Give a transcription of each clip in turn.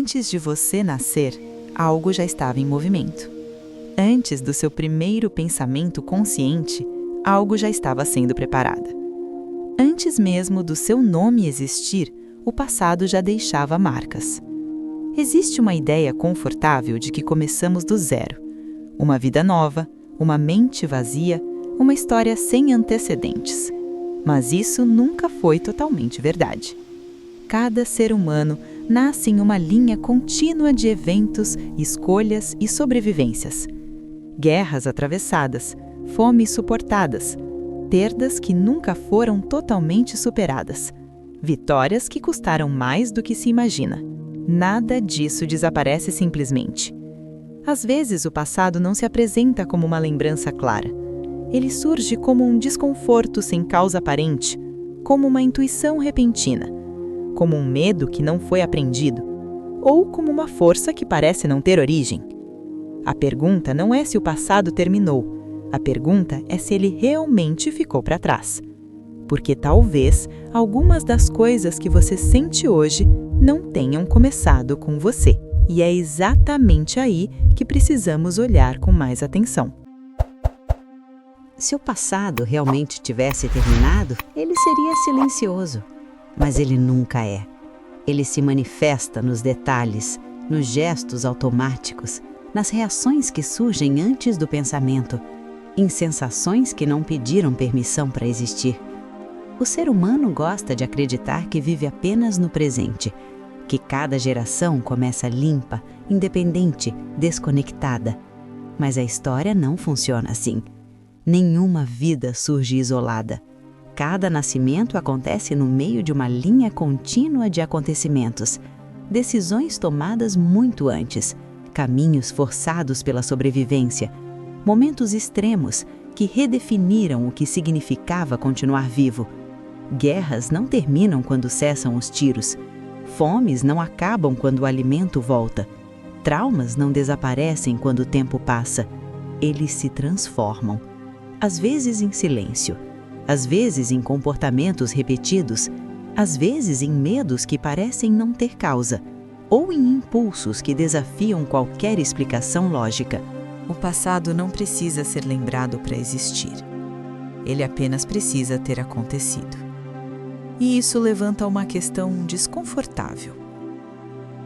Antes de você nascer, algo já estava em movimento. Antes do seu primeiro pensamento consciente, algo já estava sendo preparado. Antes mesmo do seu nome existir, o passado já deixava marcas. Existe uma ideia confortável de que começamos do zero. Uma vida nova, uma mente vazia, uma história sem antecedentes. Mas isso nunca foi totalmente verdade. Cada ser humano nasce em uma linha contínua de eventos, escolhas e sobrevivências. Guerras atravessadas, fomes suportadas, perdas que nunca foram totalmente superadas, vitórias que custaram mais do que se imagina. Nada disso desaparece simplesmente. Às vezes o passado não se apresenta como uma lembrança clara. Ele surge como um desconforto sem causa aparente, como uma intuição repentina, como um medo que não foi aprendido, ou como uma força que parece não ter origem. A pergunta não é se o passado terminou, a pergunta é se ele realmente ficou para trás. Porque talvez algumas das coisas que você sente hoje não tenham começado com você. E é exatamente aí que precisamos olhar com mais atenção. Se o passado realmente tivesse terminado, ele seria silencioso. Mas ele nunca é. Ele se manifesta nos detalhes, nos gestos automáticos, nas reações que surgem antes do pensamento, em sensações que não pediram permissão para existir. O ser humano gosta de acreditar que vive apenas no presente, que cada geração começa limpa, independente, desconectada. Mas a história não funciona assim. Nenhuma vida surge isolada. Cada nascimento acontece no meio de uma linha contínua de acontecimentos, decisões tomadas muito antes, caminhos forçados pela sobrevivência, momentos extremos que redefiniram o que significava continuar vivo. Guerras não terminam quando cessam os tiros. Fomes não acabam quando o alimento volta. Traumas não desaparecem quando o tempo passa. Eles se transformam. Às vezes em silêncio, às vezes em comportamentos repetidos, às vezes em medos que parecem não ter causa, ou em impulsos que desafiam qualquer explicação lógica. O passado não precisa ser lembrado para existir. Ele apenas precisa ter acontecido. E isso levanta uma questão desconfortável.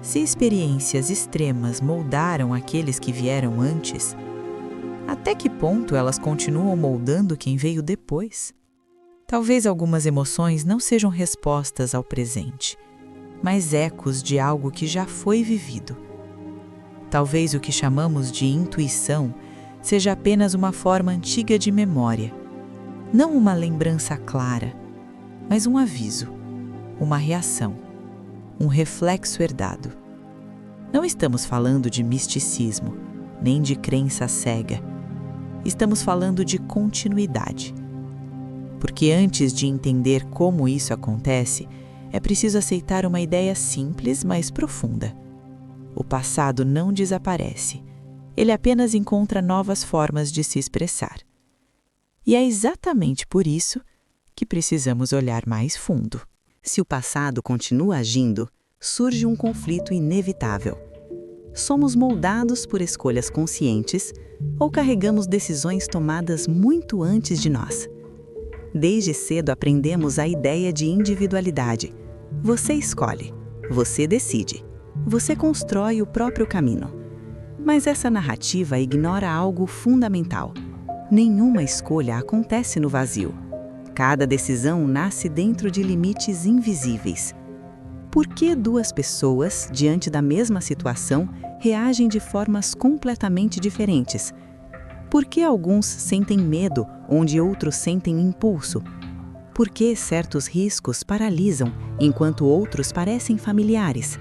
Se experiências extremas moldaram aqueles que vieram antes, até que ponto elas continuam moldando quem veio depois? Talvez algumas emoções não sejam respostas ao presente, mas ecos de algo que já foi vivido. Talvez o que chamamos de intuição seja apenas uma forma antiga de memória, não uma lembrança clara, mas um aviso, uma reação, um reflexo herdado. Não estamos falando de misticismo, nem de crença cega. Estamos falando de continuidade. Porque antes de entender como isso acontece, é preciso aceitar uma ideia simples, mas profunda. O passado não desaparece. Ele apenas encontra novas formas de se expressar. E é exatamente por isso que precisamos olhar mais fundo. Se o passado continua agindo, surge um conflito inevitável. Somos moldados por escolhas conscientes ou carregamos decisões tomadas muito antes de nós. Desde cedo aprendemos a ideia de individualidade. Você escolhe, você decide, você constrói o próprio caminho. Mas essa narrativa ignora algo fundamental. Nenhuma escolha acontece no vazio. Cada decisão nasce dentro de limites invisíveis. Por que duas pessoas, diante da mesma situação, reagem de formas completamente diferentes? Por que alguns sentem medo, onde outros sentem impulso? Por que certos riscos paralisam, enquanto outros parecem familiares?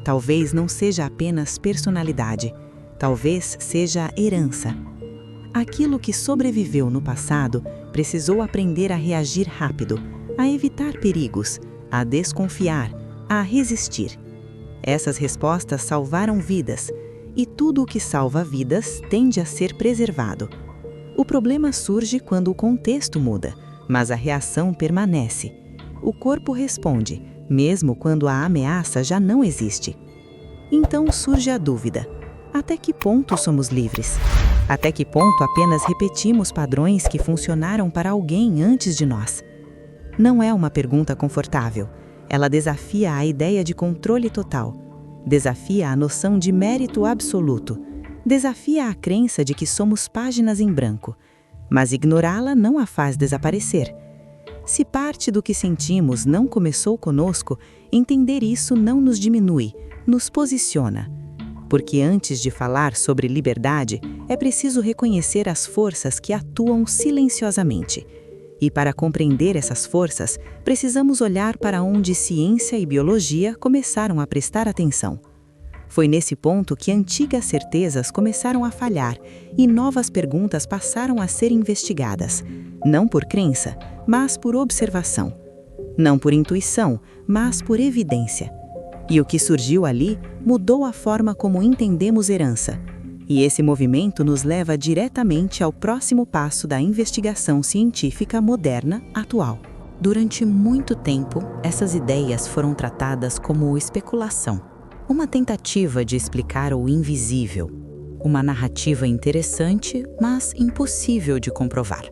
Talvez não seja apenas personalidade, talvez seja herança. Aquilo que sobreviveu no passado precisou aprender a reagir rápido, a evitar perigos, a desconfiar, a resistir. Essas respostas salvaram vidas, e tudo o que salva vidas tende a ser preservado. O problema surge quando o contexto muda, mas a reação permanece. O corpo responde, mesmo quando a ameaça já não existe. Então surge a dúvida: até que ponto somos livres? Até que ponto apenas repetimos padrões que funcionaram para alguém antes de nós? Não é uma pergunta confortável. Ela desafia a ideia de controle total, desafia a noção de mérito absoluto, desafia a crença de que somos páginas em branco. Mas ignorá-la não a faz desaparecer. Se parte do que sentimos não começou conosco, entender isso não nos diminui, nos posiciona. Porque antes de falar sobre liberdade, é preciso reconhecer as forças que atuam silenciosamente. E para compreender essas forças, precisamos olhar para onde ciência e biologia começaram a prestar atenção. Foi nesse ponto que antigas certezas começaram a falhar e novas perguntas passaram a ser investigadas, não por crença, mas por observação. Não por intuição, mas por evidência. E o que surgiu ali mudou a forma como entendemos herança. E esse movimento nos leva diretamente ao próximo passo da investigação científica moderna atual. Durante muito tempo, essas ideias foram tratadas como especulação, uma tentativa de explicar o invisível, uma narrativa interessante, mas impossível de comprovar.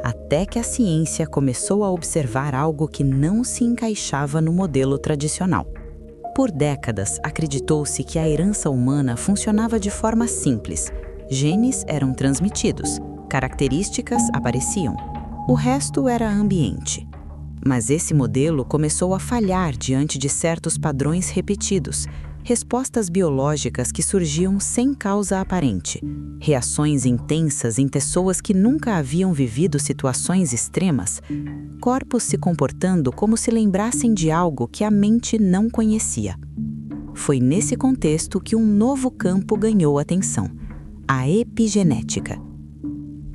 Até que a ciência começou a observar algo que não se encaixava no modelo tradicional. Por décadas, acreditou-se que a herança humana funcionava de forma simples. Genes eram transmitidos, características apareciam. O resto era ambiente. Mas esse modelo começou a falhar diante de certos padrões repetidos, respostas biológicas que surgiam sem causa aparente, reações intensas em pessoas que nunca haviam vivido situações extremas, corpos se comportando como se lembrassem de algo que a mente não conhecia. Foi nesse contexto que um novo campo ganhou atenção: a epigenética.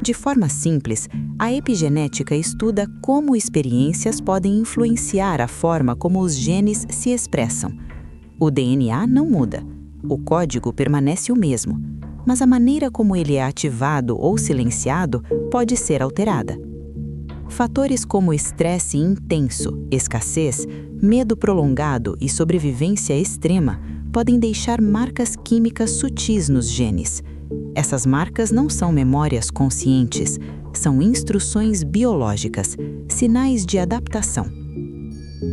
De forma simples, a epigenética estuda como experiências podem influenciar a forma como os genes se expressam. O DNA não muda, o código permanece o mesmo, mas a maneira como ele é ativado ou silenciado pode ser alterada. Fatores como estresse intenso, escassez, medo prolongado e sobrevivência extrema podem deixar marcas químicas sutis nos genes. Essas marcas não são memórias conscientes, são instruções biológicas, sinais de adaptação.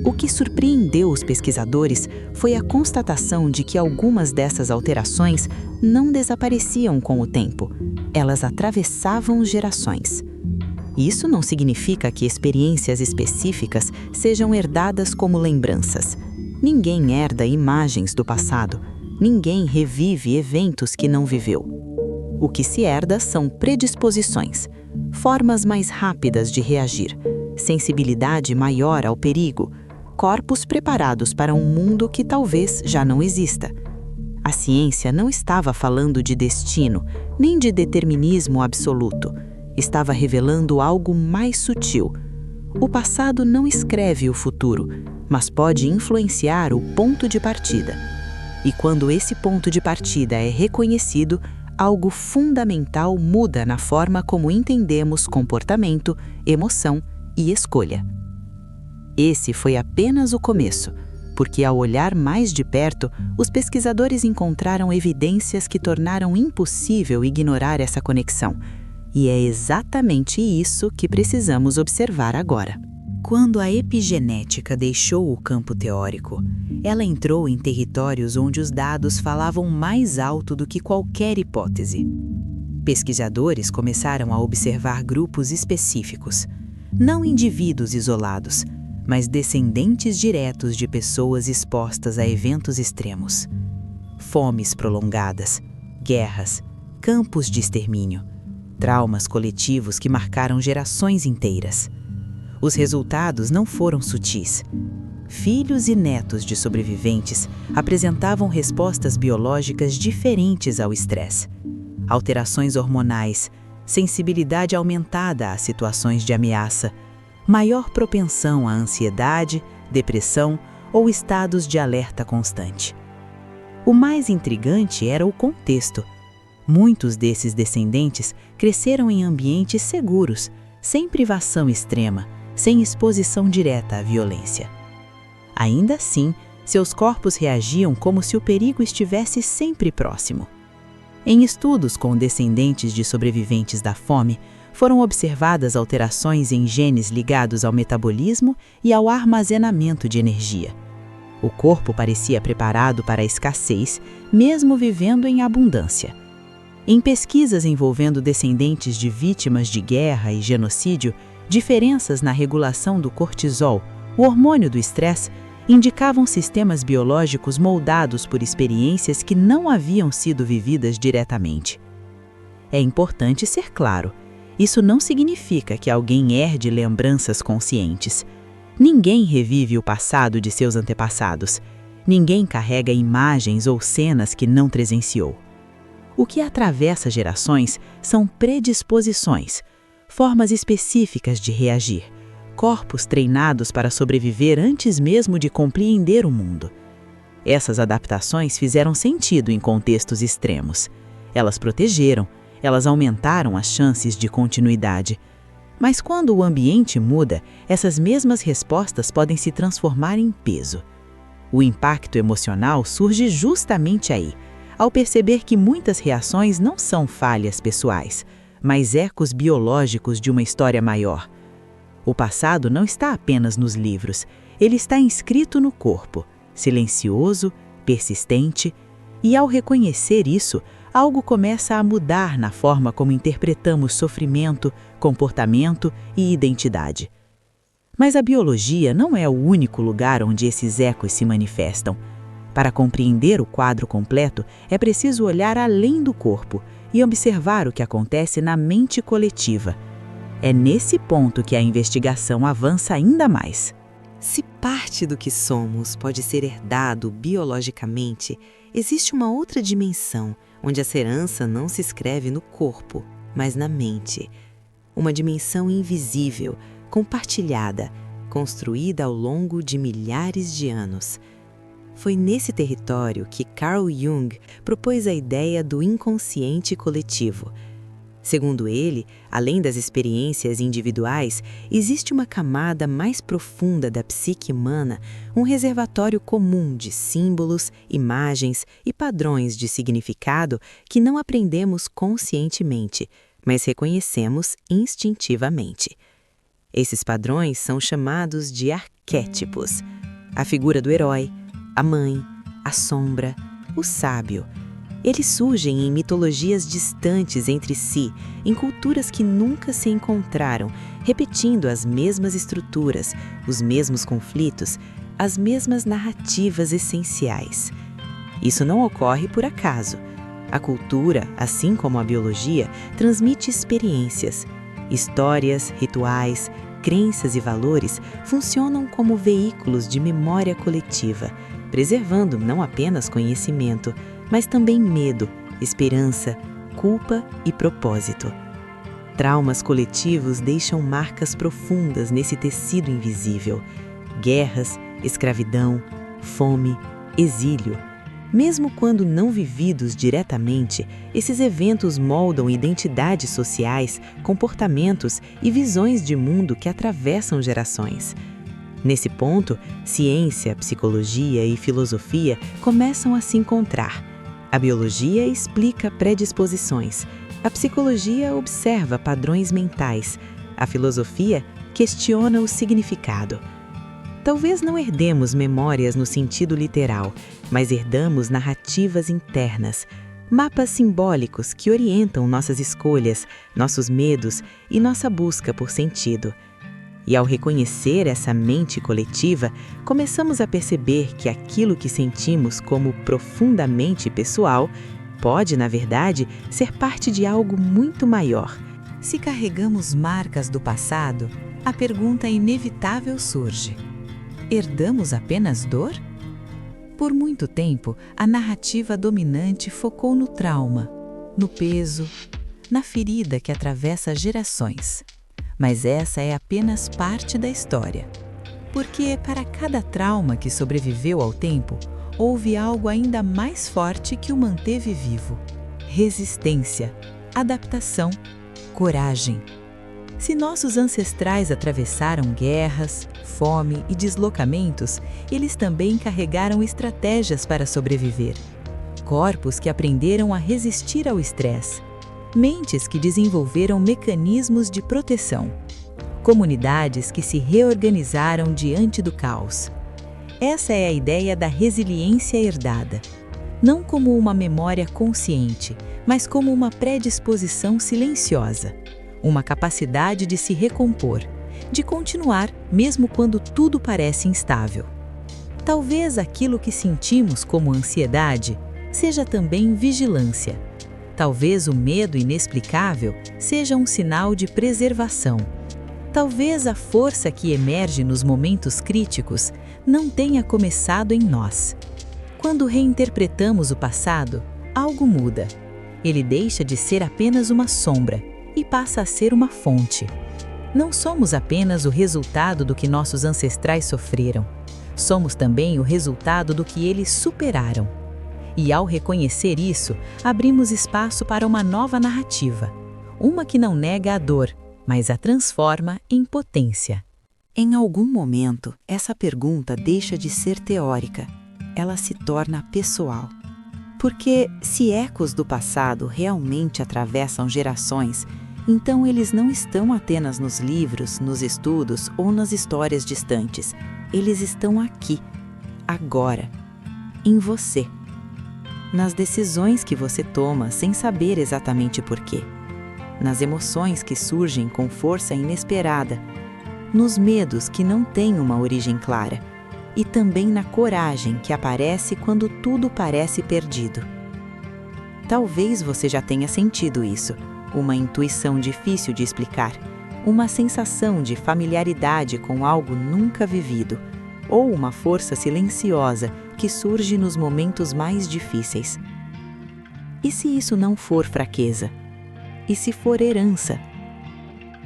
O que surpreendeu os pesquisadores foi a constatação de que algumas dessas alterações não desapareciam com o tempo, elas atravessavam gerações. Isso não significa que experiências específicas sejam herdadas como lembranças. Ninguém herda imagens do passado, ninguém revive eventos que não viveu. O que se herda são predisposições, formas mais rápidas de reagir, sensibilidade maior ao perigo, corpos preparados para um mundo que talvez já não exista. A ciência não estava falando de destino, nem de determinismo absoluto. Estava revelando algo mais sutil. O passado não escreve o futuro, mas pode influenciar o ponto de partida. E quando esse ponto de partida é reconhecido, algo fundamental muda na forma como entendemos comportamento, emoção e escolha. Esse foi apenas o começo, porque ao olhar mais de perto, os pesquisadores encontraram evidências que tornaram impossível ignorar essa conexão. E é exatamente isso que precisamos observar agora. Quando a epigenética deixou o campo teórico, ela entrou em territórios onde os dados falavam mais alto do que qualquer hipótese. Pesquisadores começaram a observar grupos específicos, não indivíduos isolados, mas descendentes diretos de pessoas expostas a eventos extremos. Fomes prolongadas, guerras, campos de extermínio, traumas coletivos que marcaram gerações inteiras. Os resultados não foram sutis. Filhos e netos de sobreviventes apresentavam respostas biológicas diferentes ao estresse. Alterações hormonais, sensibilidade aumentada a situações de ameaça, maior propensão à ansiedade, depressão ou estados de alerta constante. O mais intrigante era o contexto. Muitos desses descendentes cresceram em ambientes seguros, sem privação extrema, sem exposição direta à violência. Ainda assim, Seus corpos reagiam como se o perigo estivesse sempre próximo. Em estudos com descendentes de sobreviventes da fome, foram observadas alterações em genes ligados ao metabolismo e ao armazenamento de energia. O corpo parecia preparado para a escassez, mesmo vivendo em abundância. Em pesquisas envolvendo descendentes de vítimas de guerra e genocídio, diferenças na regulação do cortisol, o hormônio do estresse, indicavam sistemas biológicos moldados por experiências que não haviam sido vividas diretamente. É importante ser claro, isso não significa que alguém herde lembranças conscientes. Ninguém revive o passado de seus antepassados. Ninguém carrega imagens ou cenas que não presenciou. O que atravessa gerações são predisposições, formas específicas de reagir, corpos treinados para sobreviver antes mesmo de compreender o mundo. Essas adaptações fizeram sentido em contextos extremos. Elas protegeram, elas aumentaram as chances de continuidade. Mas quando o ambiente muda, essas mesmas respostas podem se transformar em peso. O impacto emocional surge justamente aí, ao perceber que muitas reações não são falhas pessoais, mas ecos biológicos de uma história maior. O passado não está apenas nos livros, ele está inscrito no corpo, silencioso, persistente, e ao reconhecer isso, algo começa a mudar na forma como interpretamos sofrimento, comportamento e identidade. Mas a biologia não é o único lugar onde esses ecos se manifestam. Para compreender o quadro completo, é preciso olhar além do corpo e observar o que acontece na mente coletiva. É nesse ponto que a investigação avança ainda mais. Se parte do que somos pode ser herdado biologicamente, existe uma outra dimensão onde essa herança não se escreve no corpo, mas na mente. Uma dimensão invisível, compartilhada, construída ao longo de milhares de anos. Foi nesse território que Carl Jung propôs a ideia do inconsciente coletivo. Segundo ele, além das experiências individuais, existe uma camada mais profunda da psique humana, um reservatório comum de símbolos, imagens e padrões de significado que não aprendemos conscientemente, mas reconhecemos instintivamente. Esses padrões são chamados de arquétipos. A figura do herói, a mãe, a sombra, o sábio. Eles surgem em mitologias distantes entre si, em culturas que nunca se encontraram, repetindo as mesmas estruturas, os mesmos conflitos, as mesmas narrativas essenciais. Isso não ocorre por acaso. A cultura, assim como a biologia, transmite experiências. Histórias, rituais, crenças e valores funcionam como veículos de memória coletiva, preservando não apenas conhecimento, mas também medo, esperança, culpa e propósito. Traumas coletivos deixam marcas profundas nesse tecido invisível. Guerras, escravidão, fome, exílio. Mesmo quando não vividos diretamente, esses eventos moldam identidades sociais, comportamentos e visões de mundo que atravessam gerações. Nesse ponto, ciência, psicologia e filosofia começam a se encontrar. A biologia explica predisposições, a psicologia observa padrões mentais, a filosofia questiona o significado. Talvez não herdemos memórias no sentido literal, mas herdamos narrativas internas, mapas simbólicos que orientam nossas escolhas, nossos medos e nossa busca por sentido. E ao reconhecer essa mente coletiva, começamos a perceber que aquilo que sentimos como profundamente pessoal pode, na verdade, ser parte de algo muito maior. Se carregamos marcas do passado, a pergunta inevitável surge: herdamos apenas dor? Por muito tempo, a narrativa dominante focou no trauma, no peso, na ferida que atravessa gerações. Mas essa é apenas parte da história. Porque para cada trauma que sobreviveu ao tempo, houve algo ainda mais forte que o manteve vivo: resistência, adaptação, coragem. Se nossos ancestrais atravessaram guerras, fome e deslocamentos, eles também carregaram estratégias para sobreviver. Corpos que aprenderam a resistir ao estresse. Mentes que desenvolveram mecanismos de proteção. Comunidades que se reorganizaram diante do caos. Essa é a ideia da resiliência herdada. Não como uma memória consciente, mas como uma predisposição silenciosa. Uma capacidade de se recompor, de continuar mesmo quando tudo parece instável. Talvez aquilo que sentimos como ansiedade seja também vigilância. Talvez o medo inexplicável seja um sinal de preservação. Talvez a força que emerge nos momentos críticos não tenha começado em nós. Quando reinterpretamos o passado, algo muda. Ele deixa de ser apenas uma sombra e passa a ser uma fonte. Não somos apenas o resultado do que nossos ancestrais sofreram. Somos também o resultado do que eles superaram. E ao reconhecer isso, abrimos espaço para uma nova narrativa. Uma que não nega a dor, mas a transforma em potência. Em algum momento, essa pergunta deixa de ser teórica. Ela se torna pessoal. Porque se ecos do passado realmente atravessam gerações, então eles não estão apenas nos livros, nos estudos ou nas histórias distantes. Eles estão aqui, agora, em você. Nas decisões que você toma sem saber exatamente porquê. Nas emoções que surgem com força inesperada. Nos medos que não têm uma origem clara. E também na coragem que aparece quando tudo parece perdido. Talvez você já tenha sentido isso. Uma intuição difícil de explicar, uma sensação de familiaridade com algo nunca vivido, ou uma força silenciosa que surge nos momentos mais difíceis. E se isso não for fraqueza? E se for herança?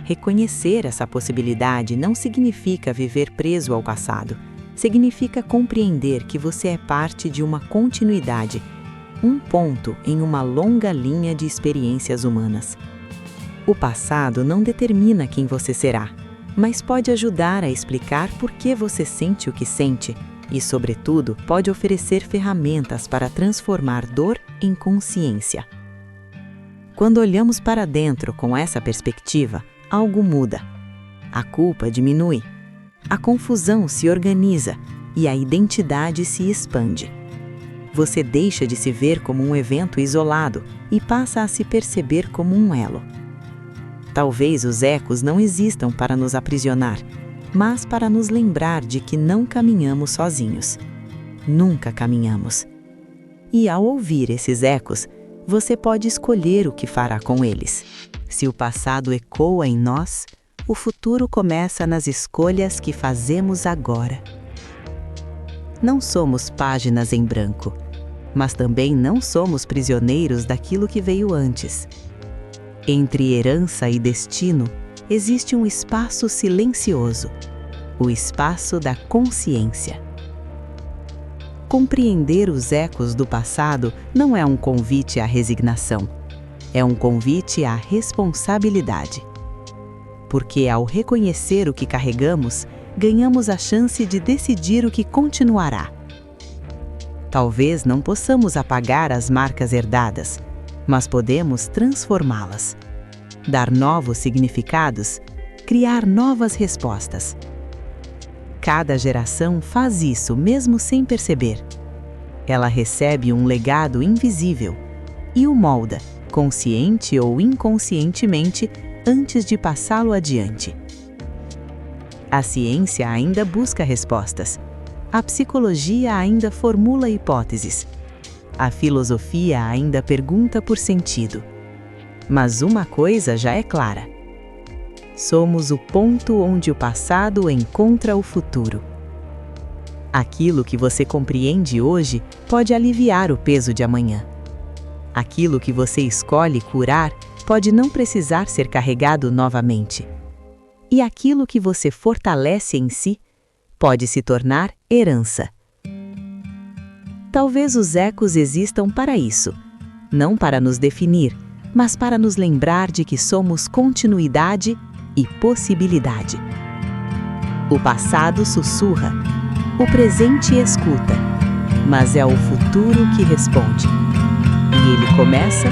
Reconhecer essa possibilidade não significa viver preso ao passado. Significa compreender que você é parte de uma continuidade, um ponto em uma longa linha de experiências humanas. O passado não determina quem você será, mas pode ajudar a explicar por que você sente o que sente e, sobretudo, pode oferecer ferramentas para transformar dor em consciência. Quando olhamos para dentro com essa perspectiva, algo muda. A culpa diminui, a confusão se organiza e a identidade se expande. Você deixa de se ver como um evento isolado e passa a se perceber como um elo. Talvez os ecos não existam para nos aprisionar, mas para nos lembrar de que não caminhamos sozinhos. Nunca caminhamos. E ao ouvir esses ecos, você pode escolher o que fará com eles. Se o passado ecoa em nós, o futuro começa nas escolhas que fazemos agora. Não somos páginas em branco, mas também não somos prisioneiros daquilo que veio antes. Entre herança e destino, existe um espaço silencioso, o espaço da consciência. Compreender os ecos do passado não é um convite à resignação, é um convite à responsabilidade. Porque ao reconhecer o que carregamos, ganhamos a chance de decidir o que continuará. Talvez não possamos apagar as marcas herdadas, mas podemos transformá-las, dar novos significados, criar novas respostas. Cada geração faz isso mesmo sem perceber. Ela recebe um legado invisível e o molda, consciente ou inconscientemente, antes de passá-lo adiante. A ciência ainda busca respostas. A psicologia ainda formula hipóteses. A filosofia ainda pergunta por sentido. Mas uma coisa já é clara. Somos o ponto onde o passado encontra o futuro. Aquilo que você compreende hoje pode aliviar o peso de amanhã. Aquilo que você escolhe curar pode não precisar ser carregado novamente. E aquilo que você fortalece em si pode se tornar herança. Talvez os ecos existam para isso, não para nos definir, mas para nos lembrar de que somos continuidade e possibilidade. O passado sussurra, o presente escuta, mas é o futuro que responde. E ele começa